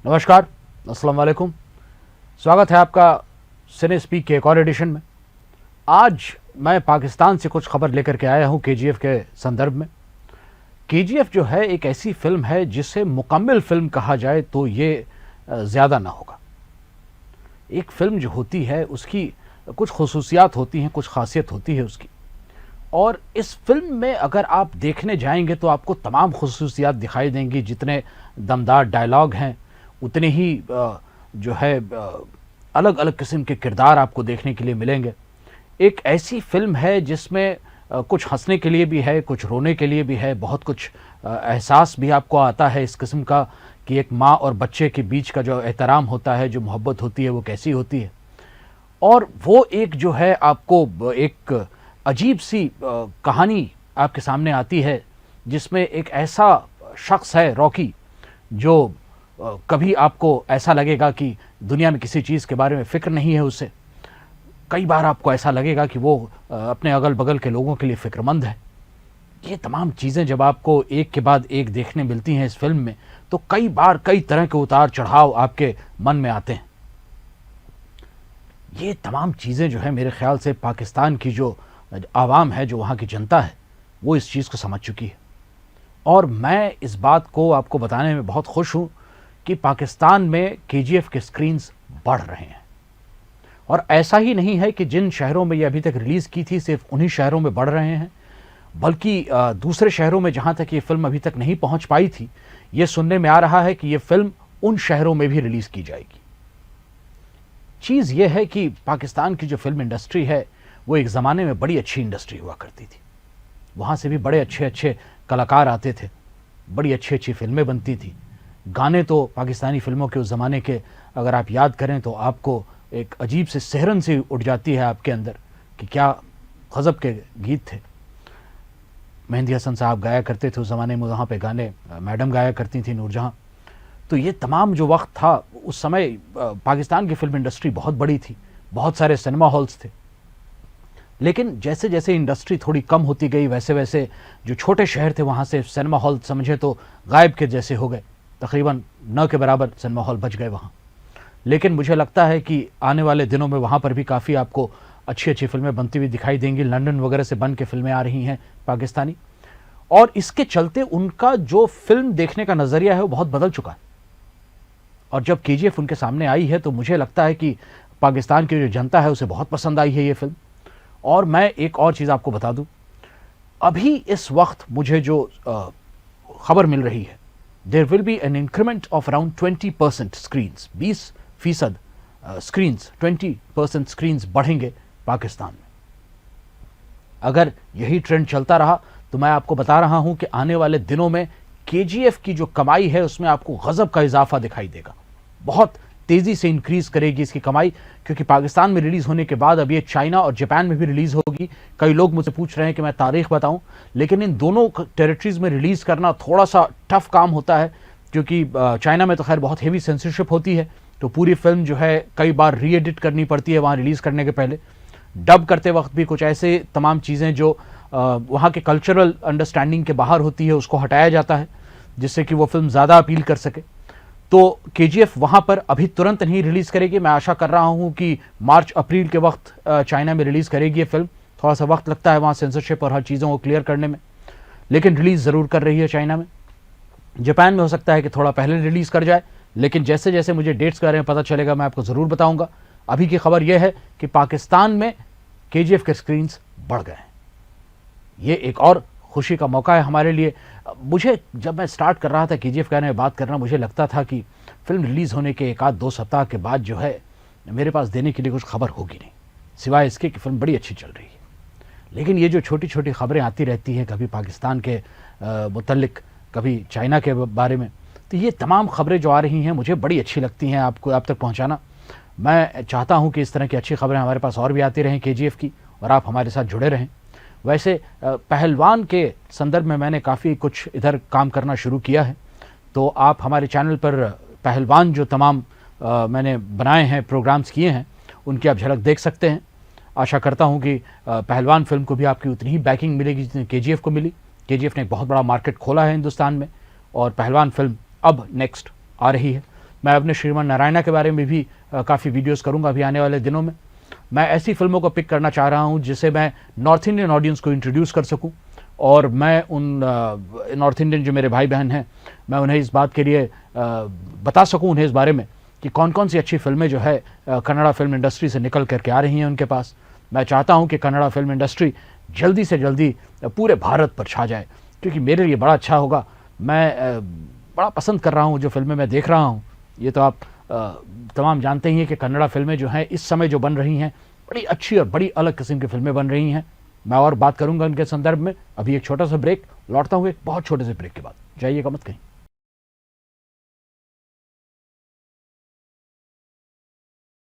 नमस्कार, अस्सलाम वालेकुम। स्वागत है आपका सिने स्पीक के एक और एडिशन में। आज मैं पाकिस्तान से कुछ खबर लेकर के आया हूं केजीएफ के संदर्भ में। केजीएफ जो है एक ऐसी फिल्म है जिसे मुकम्मल फिल्म कहा जाए तो ये ज़्यादा ना होगा। एक फिल्म जो होती है उसकी कुछ खुसूसियात होती हैं, कुछ खासियत होती है उसकी, और इस फिल्म में अगर आप देखने जाएंगे तो आपको तमाम खुसूसियात दिखाई देंगी। जितने दमदार डायलॉग हैं उतने ही जो है अलग अलग किस्म के किरदार आपको देखने के लिए मिलेंगे। एक ऐसी फिल्म है जिसमें कुछ हंसने के लिए भी है, कुछ रोने के लिए भी है, बहुत कुछ एहसास भी आपको आता है इस किस्म का कि एक माँ और बच्चे के बीच का जो एहतराम होता है, जो मोहब्बत होती है, वो कैसी होती है। और वो एक जो है आपको एक अजीब सी कहानी आपके सामने आती है जिसमें एक ऐसा शख्स है रॉकी जो कभी आपको ऐसा लगेगा कि दुनिया में किसी चीज़ के बारे में फ़िक्र नहीं है उसे। कई बार आपको ऐसा लगेगा कि वो अपने अगल बगल के लोगों के लिए फ़िक्रमंद है। ये तमाम चीज़ें जब आपको एक के बाद एक देखने मिलती हैं इस फिल्म में, तो कई बार कई तरह के उतार चढ़ाव आपके मन में आते हैं। ये तमाम चीज़ें जो है मेरे ख्याल से पाकिस्तान की जो आवाम है, जो वहाँ की जनता है, वो इस चीज़ को समझ चुकी है। और मैं इस बात को आपको बताने में बहुत खुश हूँ कि पाकिस्तान में केजीएफ के स्क्रीन्स बढ़ रहे हैं। और ऐसा ही नहीं है कि जिन शहरों में ये अभी तक रिलीज़ की थी सिर्फ उन्हीं शहरों में बढ़ रहे हैं, बल्कि दूसरे शहरों में जहाँ तक ये फिल्म अभी तक नहीं पहुँच पाई थी, ये सुनने में आ रहा है कि ये फिल्म उन शहरों में भी रिलीज़ की जाएगी। चीज़ ये है कि पाकिस्तान की जो फिल्म इंडस्ट्री है वो एक ज़माने में बड़ी अच्छी इंडस्ट्री हुआ करती थी। वहाँ से भी बड़े अच्छे अच्छे कलाकार आते थे, बड़ी अच्छी अच्छी फिल्में बनती थी। गाने तो पाकिस्तानी फिल्मों के उस ज़माने के अगर आप याद करें तो आपको एक अजीब से सिहरन सी उठ जाती है आपके अंदर कि क्या गज़ब के गीत थे। मेहंदी हसन साहब गाया करते थे उस ज़माने में, वहाँ पे गाने मैडम गाया करती थी, नूरजहाँ। तो ये तमाम जो वक्त था उस समय पाकिस्तान की फिल्म इंडस्ट्री बहुत बड़ी थी, बहुत सारे सिनेमा हॉल्स थे। लेकिन जैसे जैसे इंडस्ट्री थोड़ी कम होती गई वैसे वैसे जो छोटे शहर थे वहाँ से सिनेमा हॉल समझे तो गायब के जैसे हो गए। तकरीबन न के बराबर सिनेमा हॉल बच गए वहाँ। लेकिन मुझे लगता है कि आने वाले दिनों में वहाँ पर भी काफ़ी आपको अच्छी अच्छी फिल्में बनती हुई दिखाई देंगी। लंदन वगैरह से बन के फिल्में आ रही हैं पाकिस्तानी, और इसके चलते उनका जो फिल्म देखने का नज़रिया है वो बहुत बदल चुका है। और जब केजीएफ उनके सामने आई है तो मुझे लगता है कि पाकिस्तान की जो जनता है उसे बहुत पसंद आई है ये फिल्म। और मैं एक और चीज़ आपको बता दूं, अभी इस वक्त मुझे जो खबर मिल रही है, there will be an increment of around 20% screens, 20% screens, 20% screens बढ़ेंगे पाकिस्तान में। अगर यही ट्रेंड चलता रहा तो मैं आपको बता रहा हूं कि आने वाले दिनों में केजीएफ की जो कमाई है उसमें आपको गजब का इजाफा दिखाई देगा। बहुत तेज़ी से इंक्रीज करेगी इसकी कमाई, क्योंकि पाकिस्तान में रिलीज़ होने के बाद अब ये चाइना और जापान में भी रिलीज़ होगी। कई लोग मुझसे पूछ रहे हैं कि मैं तारीख बताऊं, लेकिन इन दोनों टेरिटरीज़ में रिलीज़ करना थोड़ा सा टफ काम होता है, क्योंकि चाइना में तो खैर बहुत हेवी सेंसरशिप होती है, तो पूरी फिल्म जो है कई बार री एडिट करनी पड़ती है वहाँ रिलीज़ करने के पहले। डब करते वक्त भी कुछ ऐसे तमाम चीज़ें जो वहाँ के कल्चरल अंडरस्टैंडिंग के बाहर होती है उसको हटाया जाता है, जिससे कि वो फिल्म ज़्यादा अपील कर सके। तो केजीएफ वहाँ पर अभी तुरंत नहीं रिलीज़ करेगी। मैं आशा कर रहा हूँ कि मार्च अप्रैल के वक्त चाइना में रिलीज़ करेगी ये फिल्म। थोड़ा सा वक्त लगता है वहाँ सेंसरशिप और हर चीज़ों को क्लियर करने में, लेकिन रिलीज़ ज़रूर कर रही है चाइना में। जापान में हो सकता है कि थोड़ा पहले रिलीज़ कर जाए, लेकिन जैसे जैसे मुझे डेट्स के बारे में पता चलेगा मैं आपको ज़रूर बताऊँगा। अभी की खबर यह है कि पाकिस्तान में केजीएफ के स्क्रीन्स बढ़ गए हैं। ये एक और खुशी का मौका है हमारे लिए। मुझे जब मैं स्टार्ट कर रहा था केजीएफ के बारे में बात करना, मुझे लगता था कि फिल्म रिलीज़ होने के एक आध दो सप्ताह के बाद जो है मेरे पास देने के लिए कुछ खबर होगी नहीं, सिवाय इसके कि फिल्म बड़ी अच्छी चल रही है। लेकिन ये जो छोटी छोटी खबरें आती रहती हैं, कभी पाकिस्तान के मुतल्लिक, कभी चाइना के बारे में, तो ये तमाम खबरें जो आ रही हैं मुझे बड़ी अच्छी लगती हैं आप तक पहुँचाना। मैं चाहता हूँ कि इस तरह की अच्छी खबरें हमारे पास और भी आती रहें केजीएफ की, और आप हमारे साथ जुड़े रहें। वैसे पहलवान के संदर्भ में मैंने काफ़ी कुछ इधर काम करना शुरू किया है, तो आप हमारे चैनल पर पहलवान जो तमाम मैंने बनाए हैं, प्रोग्राम्स किए हैं, उनकी आप झलक देख सकते हैं। आशा करता हूं कि पहलवान फिल्म को भी आपकी उतनी ही बैकिंग मिलेगी जितनी केजीएफ को मिली। केजीएफ ने एक बहुत बड़ा मार्केट खोला है हिंदुस्तान में, और पहलवान फिल्म अब नेक्स्ट आ रही है। मैं अपने श्रीमान नारायणा के बारे में भी काफ़ी वीडियोस करूंगा अभी आने वाले दिनों में। मैं ऐसी फिल्मों को पिक करना चाह रहा हूं जिसे मैं नॉर्थ इंडियन ऑडियंस को इंट्रोड्यूस कर सकूं, और मैं उन नॉर्थ इंडियन जो मेरे भाई बहन हैं, मैं उन्हें इस बात के लिए बता सकूं उन्हें इस बारे में कि कौन कौन सी अच्छी फिल्में जो है कन्नड़ा फिल्म इंडस्ट्री से निकल करके आ रही हैं उनके पास। मैं चाहता हूं कि कन्नड़ा फिल्म इंडस्ट्री जल्दी से जल्दी पूरे भारत पर छा जाए, क्योंकि मेरे लिए बड़ा अच्छा होगा। मैं बड़ा पसंद कर रहा हूं जो फिल्में मैं देख रहा हूं। ये तो आप तमाम जानते ही हैं कि कन्नड़ा फिल्में जो हैं इस समय जो बन रही हैं, बड़ी अच्छी और बड़ी अलग किस्म की फिल्में बन रही हैं। मैं और बात करूंगा उनके संदर्भ में। अभी एक छोटा सा ब्रेक, लौटता हूँ एक बहुत छोटे से ब्रेक के बाद। जाइएगा मत कहीं।